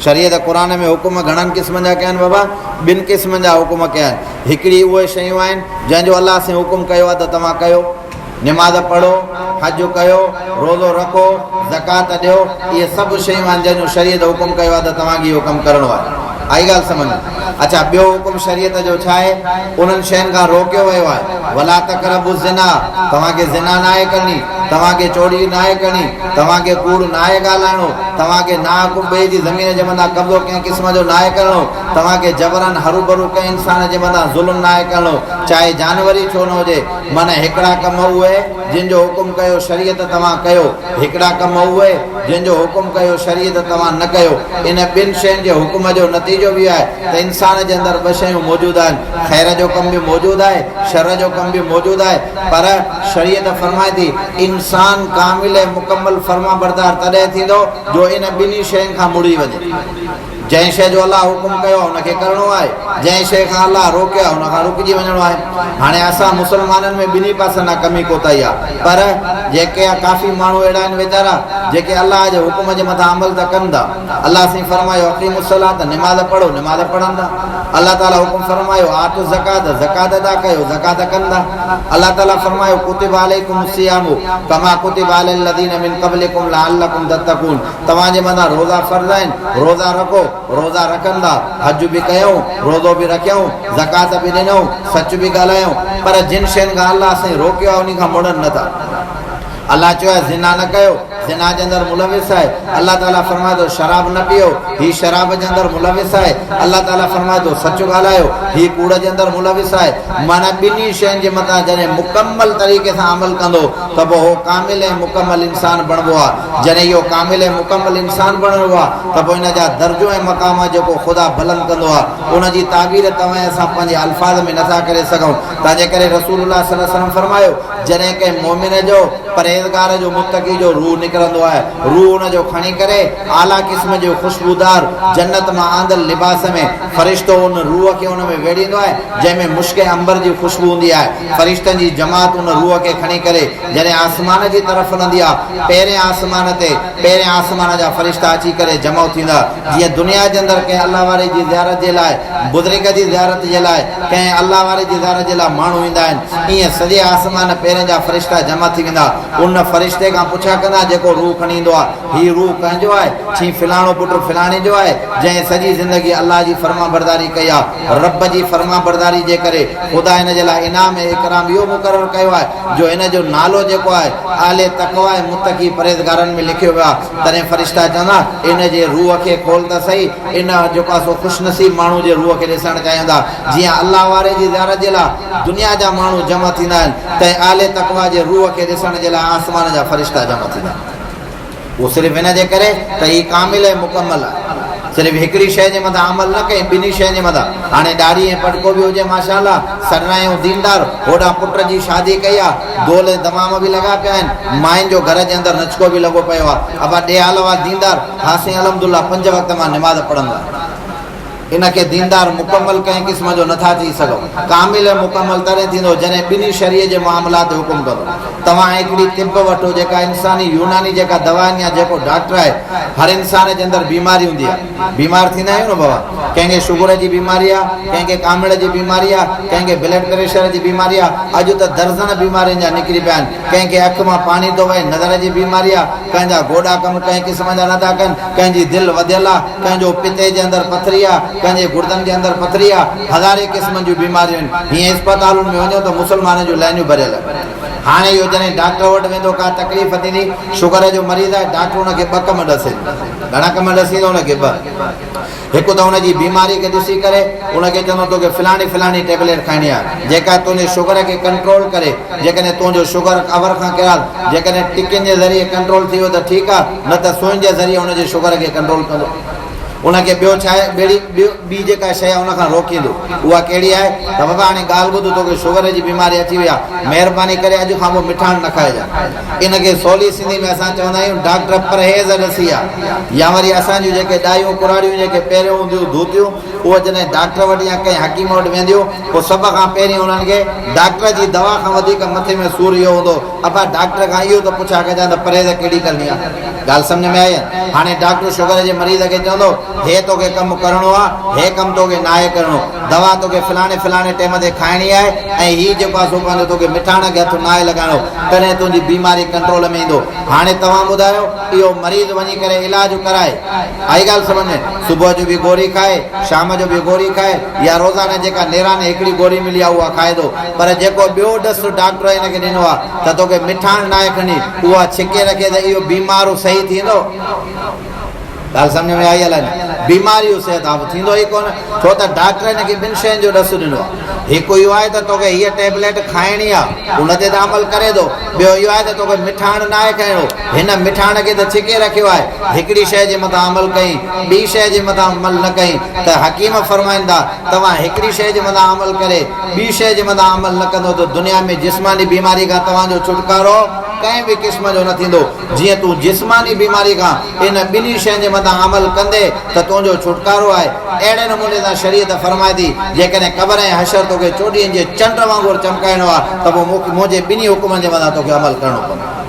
शरीयत क़ुरान में हुकुम घणनि क़िस्मनि जा कया आहिनि बाबा? 2 क़िस्मनि जा हुकुम कया आहिनि। हिकिड़ी उहे शयूं आहिनि जंहिंजो अलाह से हुकुम कयो आहे त तव्हां कयो। नमाज़ पढ़ो, हज कयो, रोज़ो रखो, ज़कात ॾियो, इहे सभु शयूं आहिनि जंहिंजो शरीयत हुकुम कयो आहे त तव्हांखे इहो कमु करिणो आहे। आई ॻाल्हि सम्झ? अच्छा, ॿियो हुकुम शरीयत जो छा आहे? उन्हनि शयुनि खां रोकियो वियो आहे। वला तक़रबु ज़िना, तव्हांखे ज़िना न आहे करणी, तव्हांखे चोरी न आहे करणी, तव्हांखे कूड़ न आहे ॻाल्हाइणो, तव्हांखे नाक ॿिए जी ज़मीन जे मथां कब्ज़ो कंहिं क़िस्म जो न आहे करिणो, तव्हांखे जबरन हरू भरू कंहिं इंसान जे मथां ज़ुल्म न आहे करिणो, चाहे जानवर ई छो न हुजे। माना हिकिड़ा कम उहे जिन जो हुकुम कयो शरीयत तव्हां कयो, हिकिड़ा कम उहे जिन जो हुकुम कयो शरीयत तव्हां न कयो। इन 2 शयुनि जे हुकुम जो नतीजो बि आहे त इंसान जे अंदरि 2 शयूं मौजूदु आहिनि। ख़ैर जो कम बि मौजूदु आहे, शर जो कम बि मौजूदु आहे। पर शरीयत फरमाए थी इंसान कामिल मुकम्मल फर्मा बरदार तॾहिं थींदो जो इन 2 शयुनि खां मुड़ी वञे। जंहिं शइ जो अलाह हुकुम कयो आहे उनखे करिणो आहे, जंहिं शइ खां अलाह रोकियो आहे उनखां रुकिजी वञिणो आहे। हाणे असां मुस्लमाननि में 2 पासनि खां कमी कोताही आहे, पर जेके काफ़ी माण्हू अहिड़ा आहिनि वेचारा जेके अलाह जे हुकुम जे मथां अमल त कनि था। अलाह साईं फरमायो अक़ीमुस्सलात, नमाज़ पढ़ो, नमाज़ पढ़नि था। अलाह ताला हुकुम फरमायो आतु ज़कात, ज़कात अदा कयो, ज़कात कनि था। अलाह ताला फरमायो कुतिब अलैकुमुस सियामु कमा कुतिब अलल लज़ीना मिन क़ब्लिकुम लअल्लकुम तत्तक़ून, तव्हांजे मथां रोज़ा फ़र्ज़ आहिनि, रोज़ा रखो, रोज़ा रखनि था। हज बि कयूं, रोज़ो बि रखियूं, ज़कात बि ॾिनऊं, सच बि ॻाल्हायूं। पर जिन शयुनि खां अलाह साईं रोकियो आहे उन खां मुड़नि नथा। अलाह चयो आहे ज़िना न कयो, ज़िना जे अंदरि मुलविस आहे। अलाह ताला फरमाए थो शराब न पियो, हीउ शराब जे अंदरि मुलविस आहे। अलाह ताला फरमाए थो सच ॻाल्हायो, हीउ कूड़ जे अंदरि मुलविस आहे। माना 2 शयुनि जे मथां जॾहिं मुकम्मल तरीक़े सां अमल कंदो त पोइ उहो कामिल ऐं मुकम्मल इंसान बणिबो आहे। जॾहिं इहो कामिल ऐं मुकम्मल इंसान बणिबो आहे त पोइ इन जा दर्जो ऐं मक़ाम जेको ख़ुदा बुलंद कंदो आहे उनजी ताबीर तव्हां असां पंहिंजे अल्फाज़ में नथा करे सघूं। तंहिंजे करे रसूलुल्लाह सल्लल्लाहु अलैहि वसल्लम फरमायो जॾहिं कंहिं मोमिन जो परहेज़गार जो मुत्तक़ी जो रूह निकिरंदो आहे, रूह उनजो खणी करे आला क़िस्म जो ख़ुशबूदार जन्नत मां आंदल लिबास में फ़रिश्तो उन रूह खे उन में वेड़ींदो आहे जंहिंमें मुश्क अंबर जी ख़ुशबू हूंदी आहे। फ़रिश्तनि जी जमात उन रूह खे खणी करे जॾहिं आसमान जी तरफ़ हलंदी आहे, पहिरें आसमान जा फ़रिश्ता अची करे जमा थींदा। जीअं दुनिया जे अंदरि कंहिं अलाह वारे जी ज़ियारत जे लाइ, बुज़ुर्ग जी ज़ियारत जे लाइ, कंहिं अलाह वारे जी ज़ियारत जे लाइ माण्हू ईंदा आहिनि, ईअं सॼे आसमान पहिरें जा फ़रिश्ता जमा थी वेंदा। उन फ़रिश्ते खां पुछा कंदा जेको रूह खणी ईंदो आहे, हीउ रूह कंहिंजो आहे? चई फिलाणो पुटु फिलाणे जो आहे जंहिं सॼी ज़िंदगी अलाह जी फर्मा बरदारी कई आहे। रब जी फर्मा बरदारी जे करे ख़ुदा हिन जे लाइ इनाम ऐं इकराम इहो मुक़ररु कयो आहे जो हिन जो नालो जेको आहे आले तक़वा ऐं मुत्तक़ी परहेज़गारनि में लिखियो वियो आहे। तॾहिं फ़रिश्ता चवंदा इन जे रूह खे खोल त सही, इन जेको आहे सो ख़ुशनसीब माण्हू जे रूह खे ॾिसणु चाहिंदा। जीअं अलाह वारे जी ज़ियारत जे लाइ दुनिया जा माण्हू जमा थींदा आहिनि त आले तक़वा जे रूह खे ॾिसण जे लाइ आसमान जा फ़रिश्ता जमा थींदा। उहो सिर्फ़ु हिन जे करे त हीउ कामिल ऐं मुकम्मल आहे। सिर्फ़ु हिकिड़ी शइ जे मथां अमल न कई, 2 शयुनि जे मथां। हाणे ॾाढ़ी ऐं पटको बि हुजे माशाअल्लाह, सरायूं दीनदार, होॾां पुट जी शादी कई आहे, दोल दमाम बि लॻा पिया आहिनि, मायुनि जो घर जे अंदरि नचको बि लॻो पियो आहे। अबा ॾे हाल आहे दीनदार, हासे अलहमदुल्ला 5 वक़्त मां निमाज़ पढ़ंदा। इनखे दीनदार मुकम्मल कंहिं क़िस्म जो नथा थी सघो। कामिल मुकम्मल तॾहिं थींदो जॾहिं 2 शरीअ जे मामलात हुकुम कंदो। तव्हां हिकिड़ी तिब वठो जेका इंसानी यूनानी जेका दवा या जेको डॉक्टर आहे, हर इंसान जे अंदरि बीमारी हूंदी आहे। बीमार थींदा आहियूं न बाबा, कंहिंखे शुगर जी बीमारी आहे, कंहिंखे कामिड़ जी बीमारी आहे, कंहिंखे ब्लड प्रेशर जी बीमारी आहे। अॼु त दर्जन बीमारियुनि जा निकिरी पिया आहिनि। कंहिंखे अखि मां पाणी थो वहे, नज़र जी बीमारी आहे, कंहिंजा गोॾा कमु कंहिं क़िस्म जा नथा कनि, कंहिंजी दिलि वधियल आहे, कंहिंजो पिते जे अंदरि पथरी आहे, कंहिंजे गुर्दनि जे अंदरि पथरी आहे, हज़ारे क़िस्मनि जूं बीमारियूं आहिनि। हीअं इस्पतालुनि में वञो त मुस्लमाननि जूं लाइनियूं भरियल आहिनि। हाणे इहो जॾहिं डॉक्टर वटि वेंदो का तकलीफ़ थींदी, शुगर जो मरीज़ आहे, डॉक्टर हुनखे 2 कम ॾसे। घणा कम ॾसींदो हुनखे? 2। हिकु त हुनजी बीमारी खे ॾिसी करे हुनखे चवंदो तोखे फिलाणी टेबलेट खाइणी आहे जेका तुंहिंजे शुगर खे कंट्रोल करे। जेकॾहिं तुंहिंजो शुगर अवर खां किराल जेकॾहिं टिकियुनि जे ज़रिए कंट्रोल थी वियो त ठीकु आहे, न त सुईं जे ज़रिए हुनजे शुगर खे कंट्रोल कंदो। उनखे ॿियो छा आहे, ॿी जेका शइ आहे उनखां रोकींदो। उहा कहिड़ी आहे त बाबा हाणे ॻाल्हि ॿुध, तोखे शुगर जी बीमारी अची वई आहे, महिरबानी करे अॼु खां पोइ मिठाण न खाइजांइ। इनखे सवली सिंधी में असां चवंदा आहियूं डॉक्टर परहेज़ ॾसी आहे। या वरी असांजूं जेके ॾायूं कुराड़ियूं जेके पहिरियों हूंदियूं धोतियूं, उहे जॾहिं डॉक्टर वटि या कंहिं हकीम वटि वेंदियूं पोइ सभ खां पहिरीं उन्हनि खे डॉक्टर जी दवा खां वधीक मथे में सूरु इहो हूंदो, अबा डॉक्टर खां इहो त पुछा कजां त परहेज़ कहिड़ी करणी आहे। ॻाल्हि सम्झ में आई आहे। हाणे डॉक्टर शुगर जे मरीज़ खे चवंदो हे तोखे कमु करिणो आहे, हे कमु तोखे नाहे करिणो, दवा तोखे फलाणे फलाणे टाइम ते खाइणी आहे ऐं हीअ जेको आहे सो पंहिंजो तोखे मिठाण खे हथु नाहे लॻाइणो, तॾहिं तुंहिंजी बीमारी कंट्रोल में ईंदो। हाणे तव्हां ॿुधायो इहो मरीज़ वञी करे इलाज कराए, आई ॻाल्हि सम्झ में, सुबुह जो बि गोरी खाए, शाम जो बि गोरी खाए, या रोज़ाना जेका नेराने हिकिड़ी गोरी मिली आहे उहा खाए थो, पर जेको ॿियो डस डॉक्टर हिनखे ॾिनो आहे त तोखे मिठाण नाहे खणी उहा छिके रखे त इहो बीमारो सही थींदो। ॻाल्हि सम्झ में आई अलाए न, बीमारियूं सिहत थींदो ई कोन, छो त डॉक्टर हिनखे ॿिनि शयुनि जो ॾस ॾिनो आहे। हिकु इहो आहे त तोखे हीअ टेबलेट खाइणी आहे, उन ते त अमल करे थो। ॿियो इहो आहे त तोखे मिठाण नाहे खाइणो, हिन मिठाण खे त छिके रखियो आहे, हिकिड़ी शइ जे मथां अमल कई, ॿी शइ जे मथां अमल न कई, त हकीम फरमाइनि था तव्हां हिकिड़ी शइ जे मथां अमल करे ॿी शइ जे मथां अमल न कंदो त दुनिया में जिस्मानी बीमारी खां तव्हांजो छुटकारो कंहिं बि क़िस्म जो न थींदो। जीअं तूं जिस्मानी बीमारी खां इन ॿिन्ही शयुनि जे मथां अमल कंदे त तुंहिंजो छुटकारो आहे। अहिड़े नमूने सां शरीयत फरमाए थी जेकॾहिं क़बर ऐं हशर तोखे 24 जे चंड वांगुरु चमकाइणो आहे त पोइ मुंहिंजे ॿिन्ही हुकुमनि जे मथां तोखे अमल करिणो पवंदो।